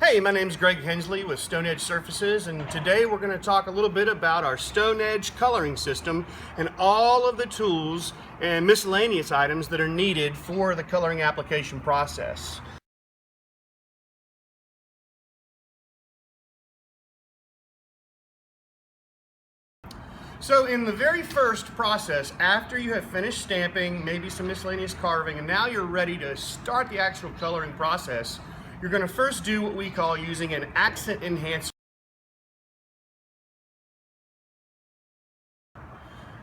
Hey, my name is Greg Hensley with Stone Edge Surfaces, and today we're going to talk a little bit about our Stone Edge coloring system and all of the tools and miscellaneous items that are needed for the coloring application process. So in the very first process, after you have finished stamping, maybe some miscellaneous carving, and now you're ready to start the actual coloring process, you're going to first do what we call using an accent enhancer.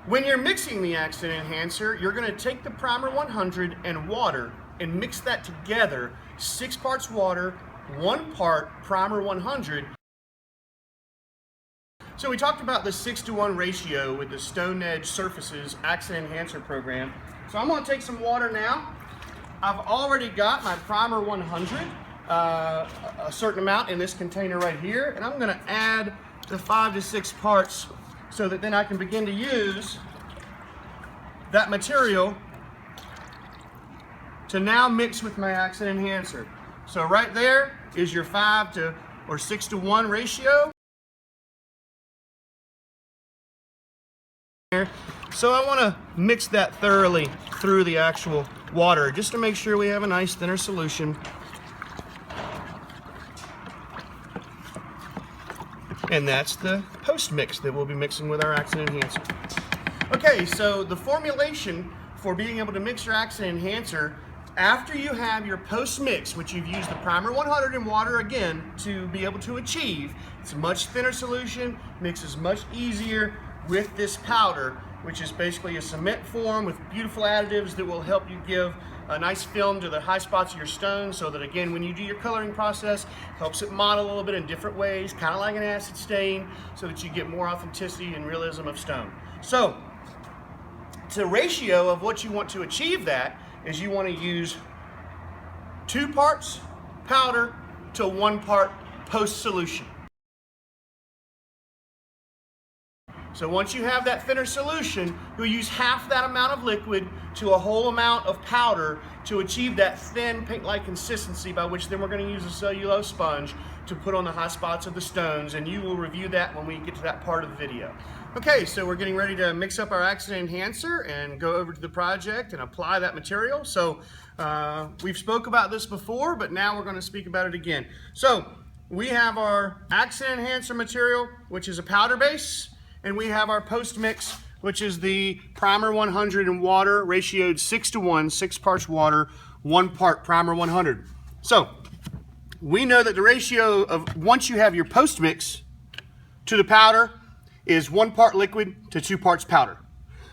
When you're mixing the accent enhancer, you're going to take the Primer 100 and water and mix that together, 6 parts water, 1 part Primer 100. So we talked about the 6-to-1 ratio with the Stone Edge Surfaces Accent Enhancer program. So I'm going to take some water now. I've already got my Primer 100, a certain amount in this container right here, and I'm going to add the 5 to 6 parts so that then I can begin to use that material to now mix with my accent enhancer. So right there is your 5 to or 6-to-1 ratio. So I want to mix that thoroughly through the actual water just to make sure we have a nice thinner solution. And that's the post mix that we'll be mixing with our accent enhancer. Okay, so the formulation for being able to mix your accent enhancer after you have your post mix, which you've used the Primer 100 and water again to be able to achieve, it's a much thinner solution, mixes much easier with this powder, which is basically a cement form with beautiful additives that will help you give a nice film to the high spots of your stone, so that again when you do your coloring process, helps it model a little bit in different ways, kind of like an acid stain, so that you get more authenticity and realism of stone. So the ratio of what you want to achieve that is you want to use 2 parts powder to 1 part post solution. So once you have that thinner solution, you'll use half that amount of liquid to a whole amount of powder to achieve that thin paint-like consistency, by which then we're going to use a cellulose sponge to put on the high spots of the stones, and you will review that when we get to that part of the video. Okay, so we're getting ready to mix up our accent enhancer and go over to the project and apply that material. So we've spoke about this before, but now we're going to speak about it again. So we have our accent enhancer material, which is a powder base, and we have our post mix, which is the Primer 100 and water ratioed 6-to-1, 6 parts water, 1 part Primer 100. So we know that the ratio of once you have your post mix to the powder is 1 part liquid to 2 parts powder.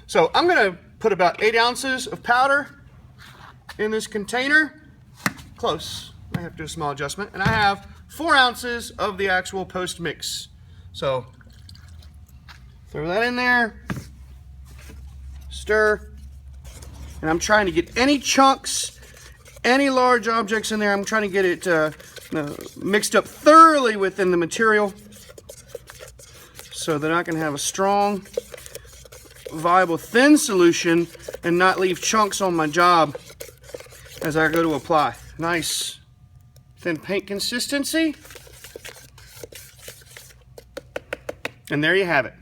So I'm going to put about 8 ounces of powder in this container. Close. I have to do a small adjustment. And I have 4 ounces of the actual post mix. So throw that in there, stir, and I'm trying to get any chunks, any large objects in there. I'm trying to get it mixed up thoroughly within the material so that I can have a strong, viable, thin solution and not leave chunks on my job as I go to apply. Nice thin paint consistency. And there you have it.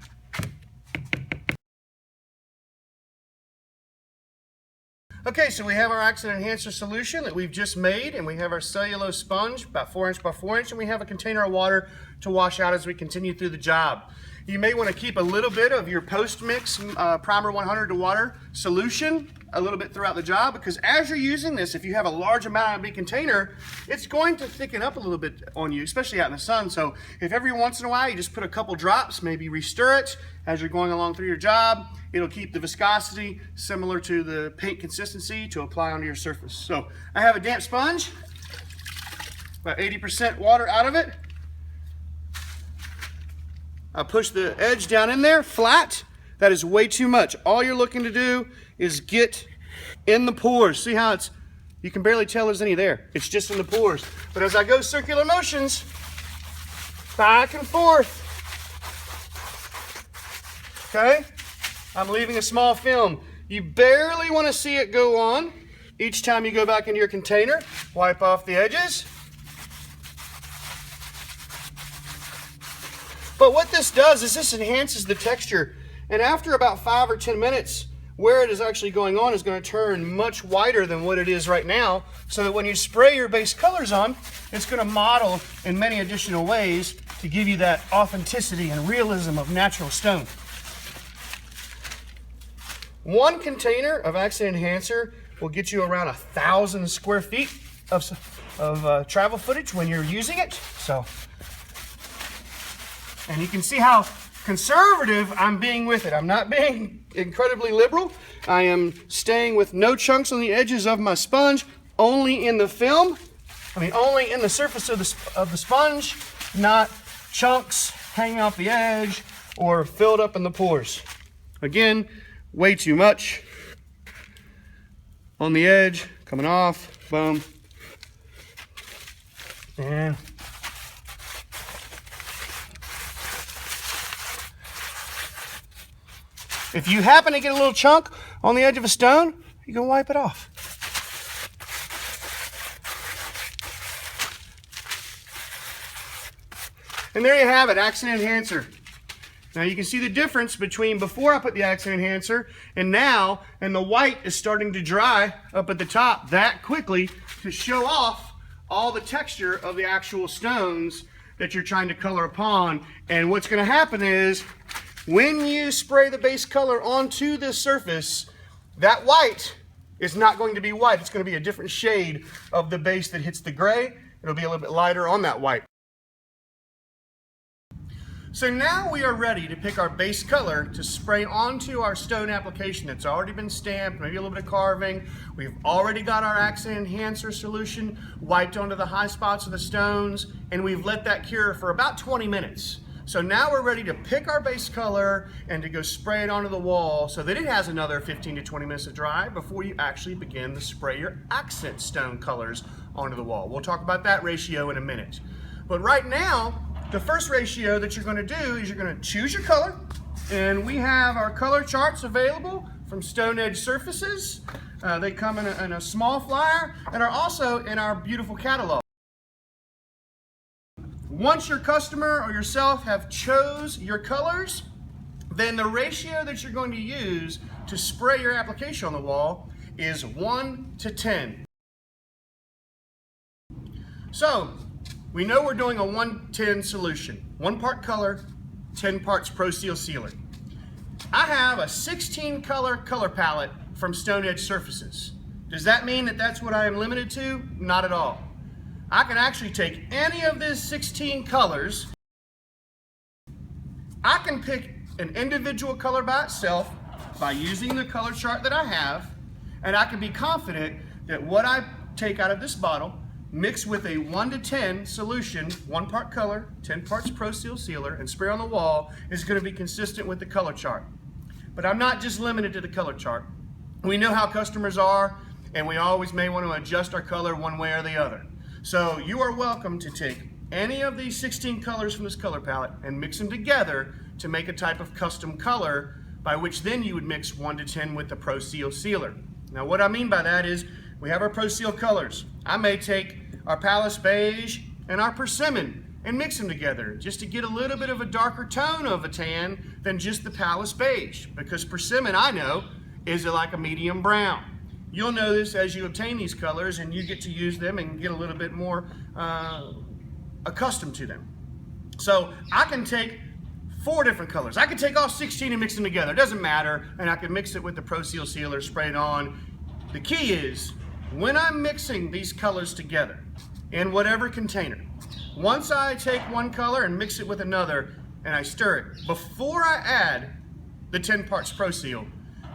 Okay, so we have our accent enhancer solution that we've just made, and we have our cellulose sponge, about 4 inch by 4 inch, and we have a container of water to wash out as we continue through the job. You may want to keep a little bit of your post mix Primer 100 to water solution a little bit throughout the job, because as you're using this, if you have a large amount in a big container, it's going to thicken up a little bit on you, especially out in the sun. So if every once in a while you just put a couple drops, maybe restir it as you're going along through your job, it'll keep the viscosity similar to the paint consistency to apply onto your surface. So I have a damp sponge, about 80% water out of it. I'll push the edge down in there, flat. That is way too much. All you're looking to do is get in the pores. See how it's, you can barely tell there's any there. It's just in the pores. But as I go circular motions, back and forth, okay, I'm leaving a small film. You barely want to see it go on. Each time you go back into your container, wipe off the edges. But what this does is this enhances the texture. And after about 5 or 10 minutes, where it is actually going on is going to turn much whiter than what it is right now, so that when you spray your base colors on, it's going to mottle in many additional ways to give you that authenticity and realism of natural stone. One container of accent enhancer will get you around 1,000 square feet of travel footage when you're using it. And you can see how conservative I'm being with it. I'm not being incredibly liberal. I am staying with no chunks on the edges of my sponge, only in the film. Only in the surface of the sponge, not chunks hanging off the edge or filled up in the pores. Again, way too much on the edge, coming off, boom. And if you happen to get a little chunk on the edge of a stone, you can wipe it off. And there you have it, accent enhancer. Now you can see the difference between before I put the accent enhancer and now, and the white is starting to dry up at the top that quickly to show off all the texture of the actual stones that you're trying to color upon. And what's going to happen is, when you spray the base color onto this surface, that white is not going to be white. It's going to be a different shade of the base that hits the gray. It'll be a little bit lighter on that white. So now we are ready to pick our base color to spray onto our stone application that's already been stamped, maybe a little bit of carving. We've already got our accent enhancer solution wiped onto the high spots of the stones, and we've let that cure for about 20 minutes. So now we're ready to pick our base color and to go spray it onto the wall so that it has another 15 to 20 minutes to dry before you actually begin to spray your accent stone colors onto the wall. We'll talk about that ratio in a minute. But right now, the first ratio that you're going to do is you're going to choose your color, and we have our color charts available from Stone Edge Surfaces. They come in a small flyer and are also in our beautiful catalog. Once your customer or yourself have chose your colors, then the ratio that you're going to use to spray your application on the wall is 1 to 10. So we know we're doing a 1:10 solution. 1 part color, 10 parts Pro Seal Sealer. I have a 16 color palette from Stone Edge Surfaces. Does that mean that that's what I am limited to? Not at all. I can actually take any of these 16 colors. I can pick an individual color by itself by using the color chart that I have, and I can be confident that what I take out of this bottle mix with a 1 to 10 solution, 1 part color, 10 parts Pro Seal Sealer, and spray on the wall is going to be consistent with the color chart. But I'm not just limited to the color chart. We know how customers are, and we always may want to adjust our color one way or the other. So you are welcome to take any of these 16 colors from this color palette and mix them together to make a type of custom color, by which then you would mix 1 to 10 with the Pro Seal Sealer. Now what I mean by that is, we have our Pro Seal colors. I may take our Palace Beige and our Persimmon and mix them together just to get a little bit of a darker tone of a tan than just the Palace Beige, because Persimmon, I know, is like a medium brown. You'll know this as you obtain these colors and you get to use them and get a little bit more accustomed to them. So I can take 4 different colors. I can take all 16 and mix them together. It doesn't matter, and I can mix it with the Pro Seal Sealer, spray it on. The key is, when I'm mixing these colors together in whatever container, once I take one color and mix it with another and I stir it, before I add the 10 parts Pro Seal,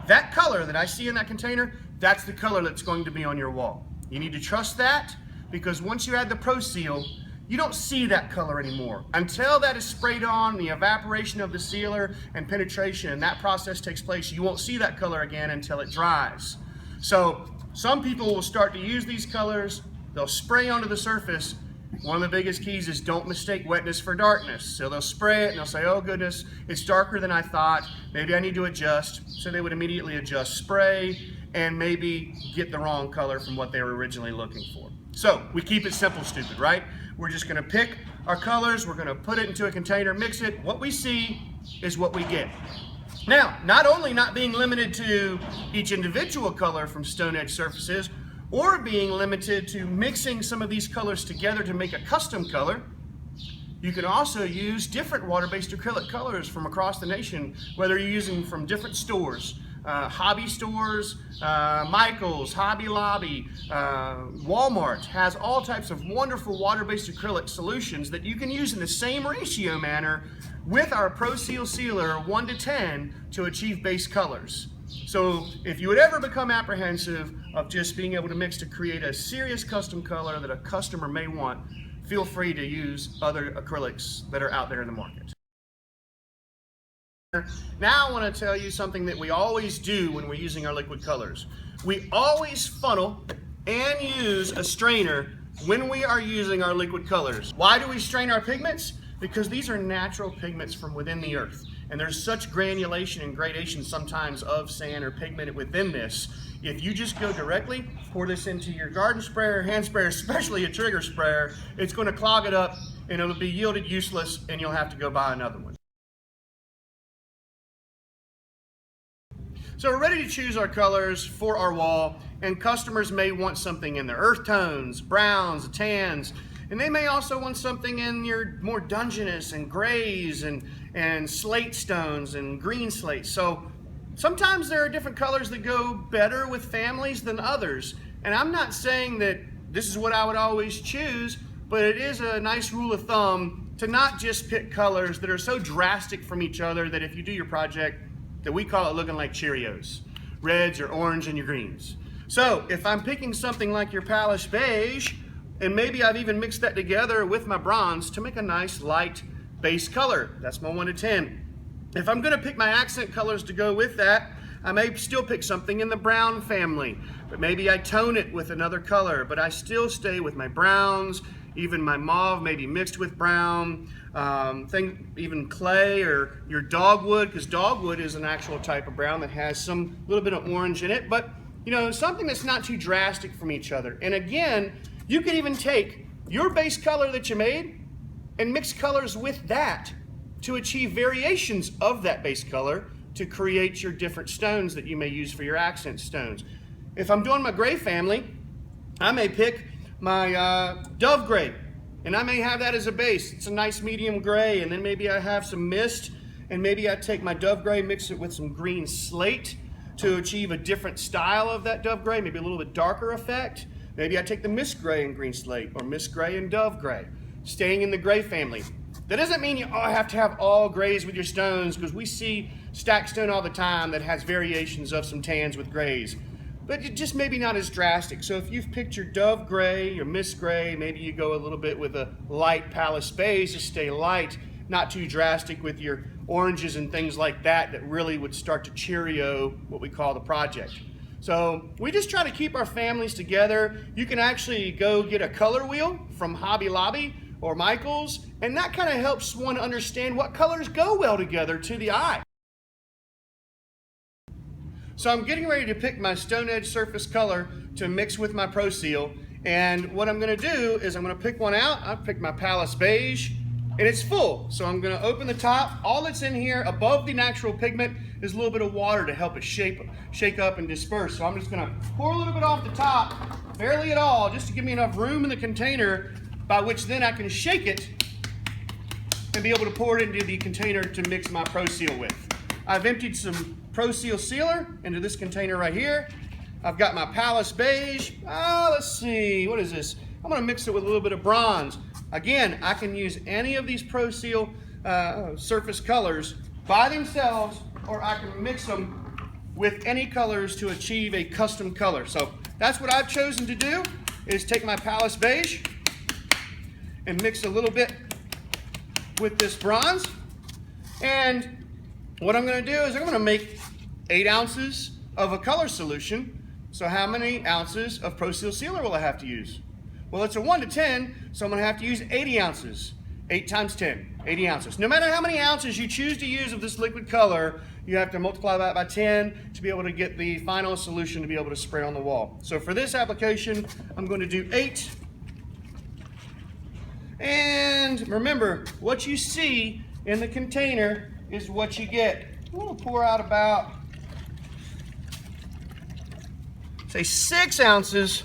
that color that I see in that container, that's the color that's going to be on your wall. You need to trust that, because once you add the Pro Seal, you don't see that color anymore. Until that is sprayed on, the evaporation of the sealer and penetration, and that process takes place, you won't see that color again until it dries. So some people will start to use these colors, they'll spray onto the surface. One of the biggest keys is don't mistake wetness for darkness. So they'll spray it and they'll say, oh goodness, it's darker than I thought, maybe I need to adjust. So they would immediately adjust spray and maybe get the wrong color from what they were originally looking for. So we keep it simple, stupid, right? We're just gonna pick our colors, we're gonna put it into a container, mix it. What we see is what we get. Now, not only not being limited to each individual color from stone edge surfaces, or being limited to mixing some of these colors together to make a custom color, you can also use different water-based acrylic colors from across the nation, whether you're using from different stores, hobby stores, Michael's, Hobby Lobby, Walmart has all types of wonderful water-based acrylic solutions that you can use in the same ratio manner with our Pro Seal Sealer 1:10 to achieve base colors. So if you would ever become apprehensive of just being able to mix to create a serious custom color that a customer may want, feel free to use other acrylics that are out there in the market. Now I want to tell you something that we always do when we're using our liquid colors. We always funnel and use a strainer when we are using our liquid colors. Why do we strain our pigments? Because these are natural pigments from within the earth. And there's such granulation and gradation sometimes of sand or pigment within this. If you just go directly, pour this into your garden sprayer, hand sprayer, especially a trigger sprayer, it's going to clog it up and it'll be yielded useless and you'll have to go buy another one. So we're ready to choose our colors for our wall, and customers may want something in the earth tones, browns, tans, and they may also want something in your more Dungeness and grays and slate stones and green slates. So sometimes there are different colors that go better with families than others. And I'm not saying that this is what I would always choose, but it is a nice rule of thumb to not just pick colors that are so drastic from each other that if you do your project, that we call it looking like Cheerios, reds or orange and your greens. So if I'm picking something like your Palace Beige, and maybe I've even mixed that together with my bronze to make a nice light base color. That's my 1:10. If I'm gonna pick my accent colors to go with that, I may still pick something in the brown family, but maybe I tone it with another color, but I still stay with my browns, even my mauve maybe mixed with brown, even clay or your dogwood, because dogwood is an actual type of brown that has some little bit of orange in it, but you know, something that's not too drastic from each other. And again, you can even take your base color that you made and mix colors with that to achieve variations of that base color to create your different stones that you may use for your accent stones. If I'm doing my gray family, I may pick my Dove Gray, and I may have that as a base. It's a nice medium gray, and then maybe I have some mist, and maybe I take my Dove Gray, mix it with some green slate to achieve a different style of that Dove Gray, maybe a little bit darker effect. Maybe I take the Mist Gray and Green Slate, or Mist Gray and Dove Gray, staying in the gray family. That doesn't mean you have to have all grays with your stones, because we see stacked stone all the time that has variations of some tans with grays, but just maybe not as drastic. So if you've picked your Dove Gray, your Mist Gray, maybe you go a little bit with a light Palace Beige to stay light, not too drastic with your oranges and things like that that really would start to Cheerio what we call the project. So we just try to keep our families together. You can actually go get a color wheel from Hobby Lobby or Michael's, and that kind of helps one understand what colors go well together to the eye. So I'm getting ready to pick my stone edge surface color to mix with my Pro Seal, and what I'm going to do is I'm going to pick one out. I've picked my Palace Beige, and it's full. So I'm going to open the top. All that's in here above the natural pigment is a little bit of water to help it shake up and disperse. So I'm just going to pour a little bit off the top, barely at all, just to give me enough room in the container by which then I can shake it and be able to pour it into the container to mix my Pro Seal with. I've emptied some Pro Seal sealer into this container right here. I've got my Palace Beige. Let's see, what is this? I'm going to mix it with a little bit of bronze. Again, I can use any of these Pro Seal surface colors by themselves, or I can mix them with any colors to achieve a custom color. So that's what I've chosen to do, is take my Palace Beige and mix a little bit with this bronze. And what I'm going to do is I'm going to make 8 ounces of a color solution. So how many ounces of Pro Seal Sealer will I have to use? Well, it's a 1:10, so I'm going to have to use 80 ounces. 8 times 10, 80 ounces. No matter how many ounces you choose to use of this liquid color, you have to multiply that by 10 to be able to get the final solution to be able to spray on the wall. So for this application, I'm going to do 8. And remember, what you see in the container is what you get. I'm going to pour out about, say, 6 ounces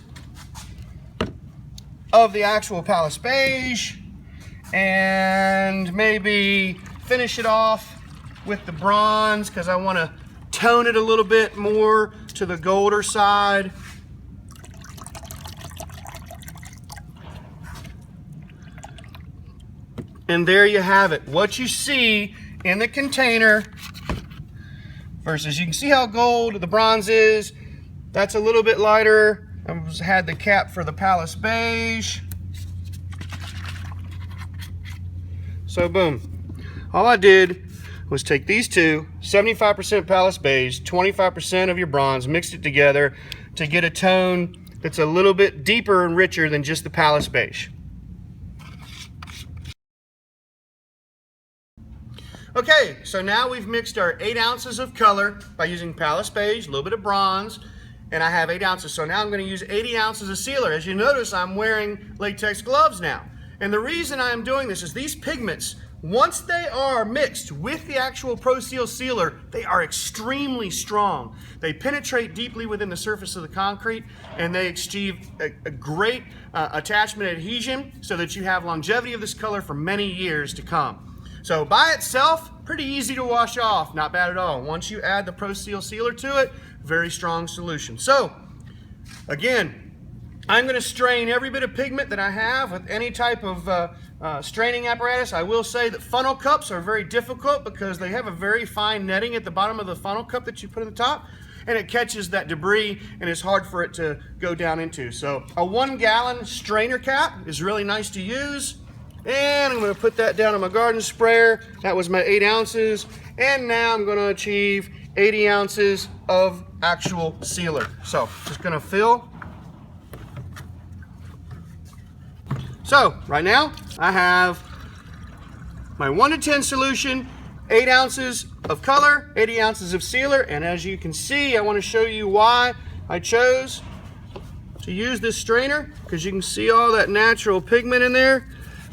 of the actual Palace Beige, and maybe finish it off with the bronze because I want to tone it a little bit more to the golder side. And there you have it. What you see in the container versus, you can see how gold the bronze is. That's a little bit lighter. I had the cap for the Palace Beige. So boom. All I did was take these two, 75% Palace Beige, 25% of your bronze, mixed it together to get a tone that's a little bit deeper and richer than just the Palace Beige. Okay, so now we've mixed our 8 ounces of color by using Palace Beige, a little bit of bronze, and I have 8 ounces. So now I'm going to use 80 ounces of sealer. As you notice, I'm wearing latex gloves now. And the reason I'm doing this is these pigments, once they are mixed with the actual Pro Seal sealer, they are extremely strong. They penetrate deeply within the surface of the concrete, and they achieve a great attachment adhesion so that you have longevity of this color for many years to come. So by itself, pretty easy to wash off, not bad at all. Once you add the Pro Seal sealer to it, very strong solution. So again, I'm going to strain every bit of pigment that I have with any type of straining apparatus. I will say that funnel cups are very difficult because they have a very fine netting at the bottom of the funnel cup that you put in the top, and it catches that debris and it's hard for it to go down into. So a 1 gallon strainer cap is really nice to use. And I'm going to put that down on my garden sprayer. That was my 8 ounces. And now I'm going to achieve 80 ounces of actual sealer. So just going to fill. So right now I have my 1 to 10 solution, 8 ounces of color, 80 ounces of sealer. And as you can see, I want to show you why I chose to use this strainer, because you can see all that natural pigment in there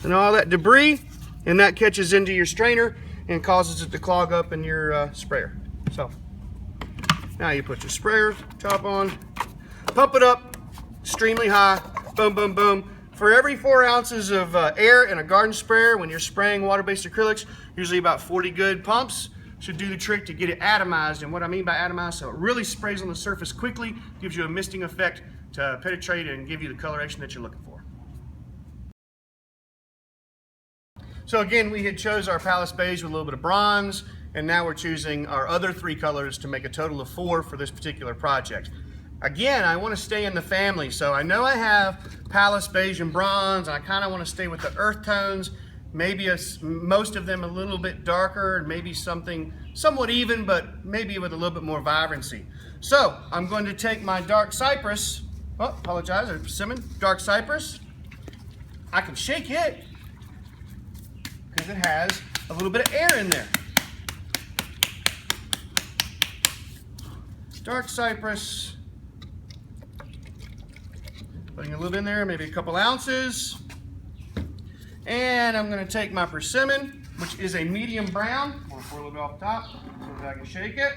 and all that debris, and that catches into your strainer and causes it to clog up in your sprayer. So now you put your sprayer top on, pump it up extremely high, boom, boom, boom. For every 4 ounces of air in a garden sprayer, when you're spraying water-based acrylics, usually about 40 good pumps should do the trick to get it atomized. And what I mean by atomized, so it really sprays on the surface quickly, gives you a misting effect to penetrate and give you the coloration that you're looking for. So again, we had chose our Palace Beige with a little bit of bronze, and now we're choosing our other 3 colors to make a total of 4 for this particular project. Again, I want to stay in the family, so I know I have Palace Beige and bronze, and I kind of want to stay with the earth tones, maybe most of them a little bit darker, and maybe something somewhat even, but maybe with a little bit more vibrancy. So I'm going to take my dark cypress, persimmon, dark cypress. I can shake it, because it has a little bit of air in there. Dark cypress, putting a little bit in there, maybe a couple ounces. And I'm going to take my persimmon, which is a medium brown. I'm going to pour a little bit off the top so that I can shake it.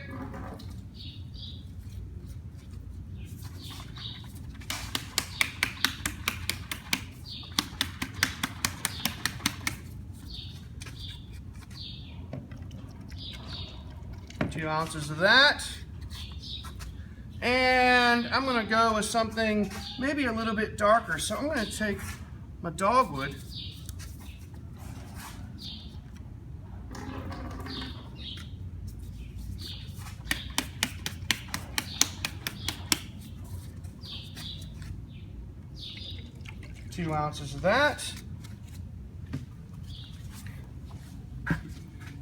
Two ounces of that. And I'm going to go with something maybe a little bit darker. So I'm going to take my dogwood. Two ounces of that.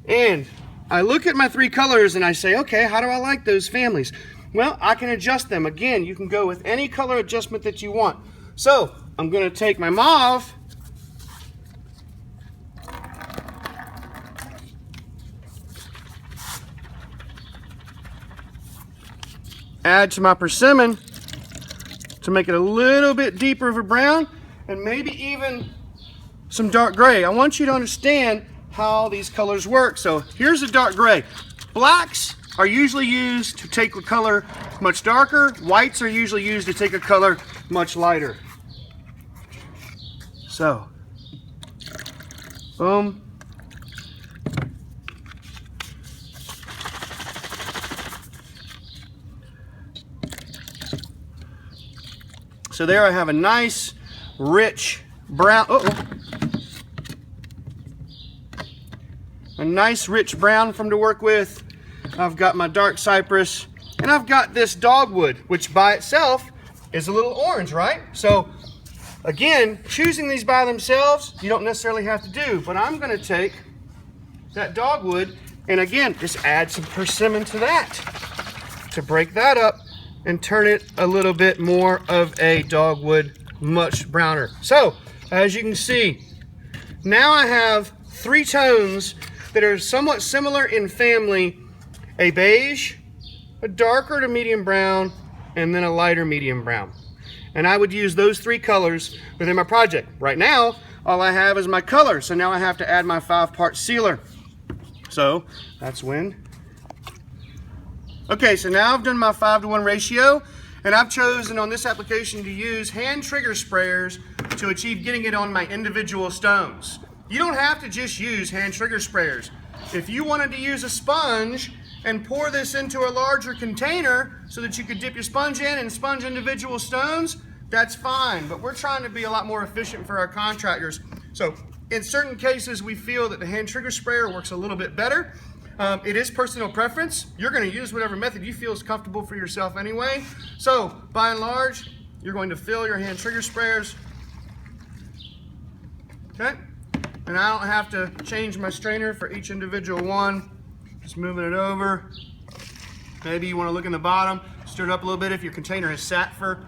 And I look at my 3 colors and I say, okay, how do I like those families? Well, I can adjust them. Again, you can go with any color adjustment that you want. So I'm going to take my mauve, add to my persimmon to make it a little bit deeper of a brown, and maybe even some dark gray. I want you to understand how these colors work. So here's a dark gray. Blacks are usually used to take a color much darker. Whites are usually used to take a color much lighter. So, boom. So there I have a nice, rich brown. A nice rich brown from to work with. I've got my dark cypress, and I've got this dogwood, which by itself is a little orange, right? So again, choosing these by themselves, you don't necessarily have to do, but I'm gonna take that dogwood and again, just add some persimmon to that to break that up and turn it a little bit more of a dogwood, much browner. So as you can see, now I have three tones that are somewhat similar in family: a beige, a darker to medium brown, and then a lighter medium brown. And I would use those three colors within my project. Right now, all I have is my color, so now I have to add my 5-part sealer. So that's when. Okay, so now I've done my 5-to-1 ratio, and I've chosen on this application to use hand trigger sprayers to achieve getting it on my individual stones. You don't have to just use hand trigger sprayers. If you wanted to use a sponge and pour this into a larger container so that you could dip your sponge in and sponge individual stones, that's fine. But we're trying to be a lot more efficient for our contractors. So in certain cases, we feel that the hand trigger sprayer works a little bit better. It is personal preference. You're going to use whatever method you feel is comfortable for yourself anyway. So by and large, you're going to fill your hand trigger sprayers. Okay? And I don't have to change my strainer for each individual one. Just moving it over. Maybe you want to look in the bottom, stir it up a little bit if your container has sat for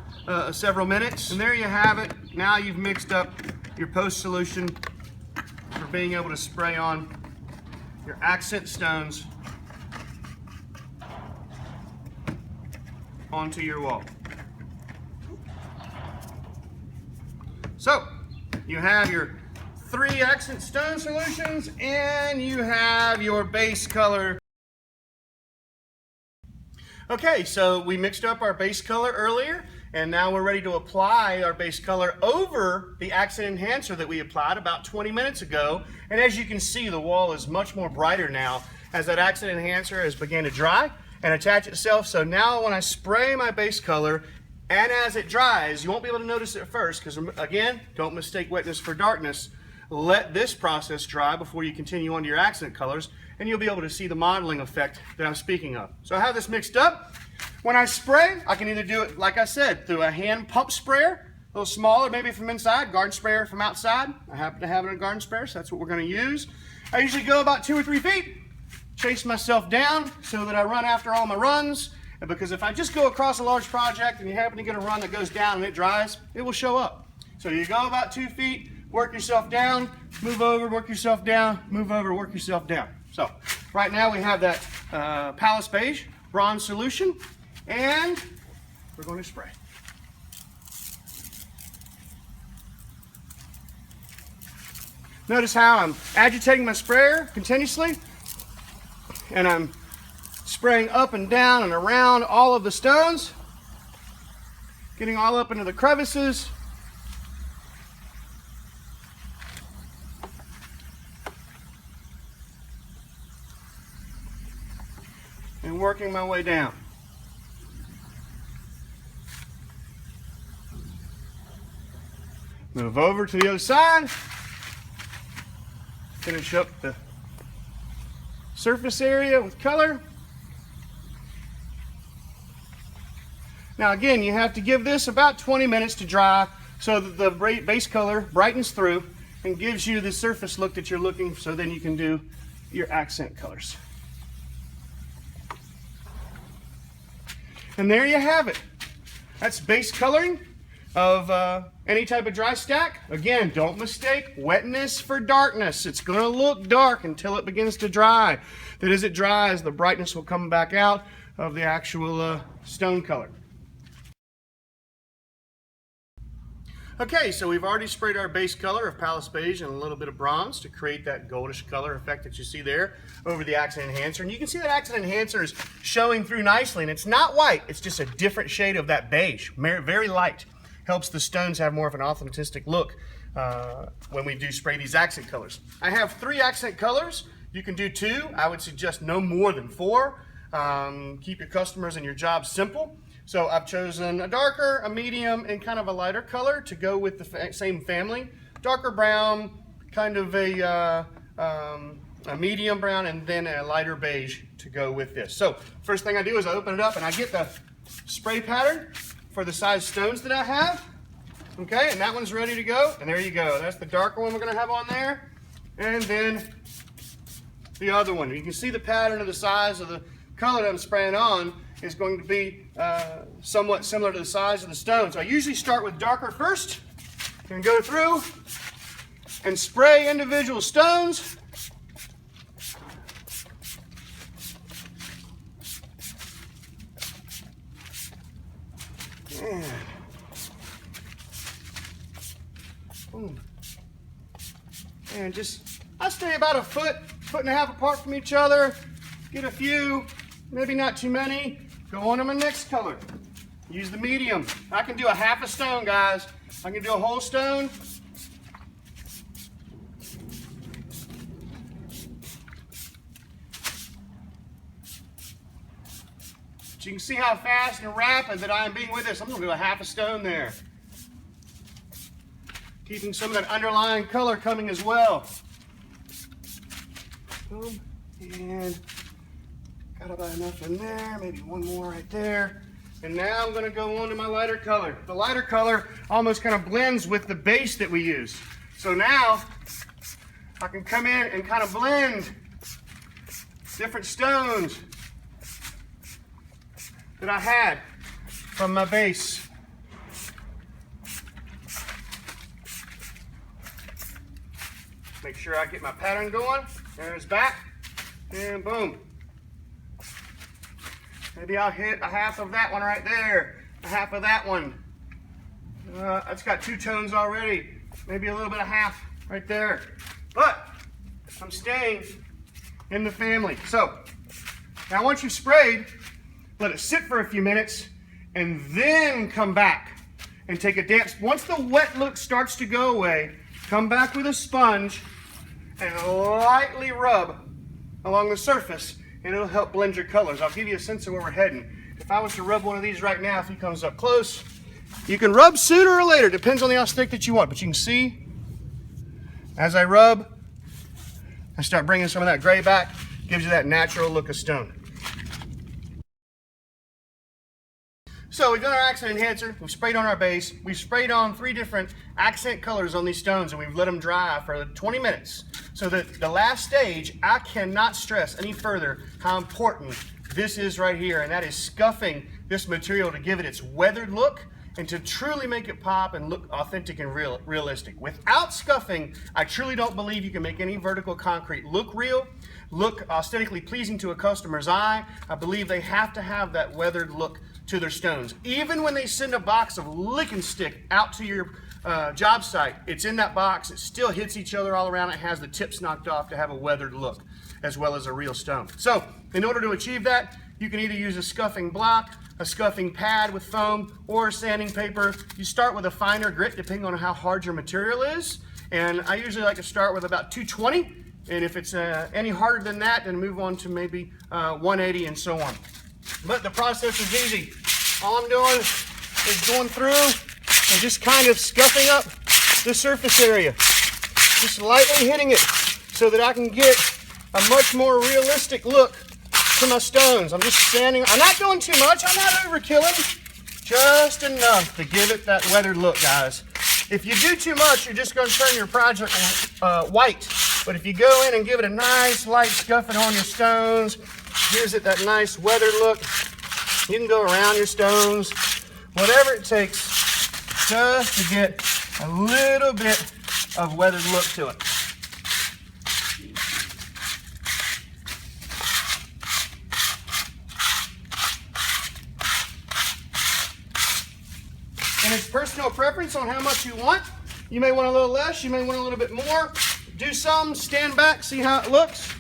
several minutes. And there you have it. Now you've mixed up your post solution for being able to spray on your accent stones onto your wall. So you have your 3 accent stone solutions, and you have your base color. Okay, so we mixed up our base color earlier, and now we're ready to apply our base color over the accent enhancer that we applied about 20 minutes ago. And as you can see, the wall is much more brighter now as that accent enhancer has begun to dry and attach itself. So now when I spray my base color, and as it dries, you won't be able to notice it at first, because again, don't mistake wetness for darkness. Let this process dry before you continue on to your accent colors, and you'll be able to see the modeling effect that I'm speaking of. So I have this mixed up. When I spray, I can either do it, like I said, through a hand pump sprayer, a little smaller, maybe from inside, garden sprayer from outside. I happen to have it in a garden sprayer, so that's what we're going to use. I usually go about 2 or 3 feet, chase myself down so that I run after all my runs, because if I just go across a large project and you happen to get a run that goes down and it dries, it will show up. So you go about 2 feet, work yourself down, move over, work yourself down, move over, work yourself down. So right now we have that Palace Beige bronze solution, and we're going to spray. Notice how I'm agitating my sprayer continuously, and I'm spraying up and down and around all of the stones, getting all up into the crevices. And working my way down. Move over to the other side. Finish up the surface area with color. Now again, you have to give this about 20 minutes to dry so that the base color brightens through and gives you the surface look that you're looking for, so then you can do your accent colors. And there you have it. That's base coloring of any type of dry stack. Again, don't mistake wetness for darkness. It's going to look dark until it begins to dry. Then as it dries, the brightness will come back out of the actual stone color. Okay, so we've already sprayed our base color of Palace Beige and a little bit of bronze to create that goldish color effect that you see there over the accent enhancer. And you can see that accent enhancer is showing through nicely, and it's not white, it's just a different shade of that beige, very light. Helps the stones have more of an authentic look when we do spray these accent colors. I have 3 accent colors. You can do 2. I would suggest no more than 4. Keep your customers and your job simple. So I've chosen a darker, a medium, and kind of a lighter color to go with the same family. Darker brown, kind of a medium brown, and then a lighter beige to go with this. So first thing I do is I open it up and I get the spray pattern for the size stones that I have. Okay, and that one's ready to go. And there you go. That's the darker one we're going to have on there. And then the other one. You can see the pattern of the size of the color that I'm spraying on is going to be somewhat similar to the size of the stones. I usually start with darker first and go through and spray individual stones. And boom. And just, I stay about a foot and a half apart from each other. Get a few, maybe not too many. Go on to my next color. Use the medium. I can do a half a stone, guys. I can do a whole stone. But you can see how fast and rapid that I am being with this. I'm going to do a half a stone there. Keeping some of that underlying color coming as well. Boom. And got about enough in there, maybe one more right there. And now I'm going to go on to my lighter color. The lighter color almost kind of blends with the base that we use. So now I can come in and kind of blend different stones that I had from my base. Make sure I get my pattern going. There's back, and boom. Maybe I'll hit a half of that one right there, a half of that one. It's got 2 tones already. Maybe a little bit of half right there. But I'm staying in the family. So now once you've sprayed, let it sit for a few minutes and then come back and take a damp. Once the wet look starts to go away, come back with a sponge and lightly rub along the surface, and it'll help blend your colors. I'll give you a sense of where we're heading. If I was to rub one of these right now, if he comes up close, you can rub sooner or later, depends on how thick that you want, but you can see as I rub, I start bringing some of that gray back, gives you that natural look of stone. So we've done our accent enhancer, we've sprayed on our base, we've sprayed on 3 different accent colors on these stones, and we've let them dry for 20 minutes. So that the last stage, I cannot stress any further how important this is right here, and that is scuffing this material to give it its weathered look and to truly make it pop and look authentic and realistic. Without scuffing, I truly don't believe you can make any vertical concrete look real, look aesthetically pleasing to a customer's eye. I believe they have to have that weathered look to their stones. Even when they send a box of lick and stick out to your job site, it's in that box, it still hits each other all around, it has the tips knocked off to have a weathered look as well as a real stone. So in order to achieve that, you can either use a scuffing block, a scuffing pad with foam, or sanding paper. You start with a finer grit depending on how hard your material is, and I usually like to start with about 220, and if it's any harder than that, then move on to maybe 180 and so on. But the process is easy. All I'm doing is going through and just kind of scuffing up the surface area. Just lightly hitting it so that I can get a much more realistic look to my stones. I'm just sanding. I'm not doing too much. I'm not overkilling. Just enough to give it that weathered look, guys. If you do too much, you're just going to turn your project white. But if you go in and give it a nice light scuffing on your stones, gives it that nice weathered look. You can go around your stones, whatever it takes, just to get a little bit of weathered look to it. And it's personal preference on how much you want. You may want a little less, you may want a little bit more. Do some, stand back, see how it looks.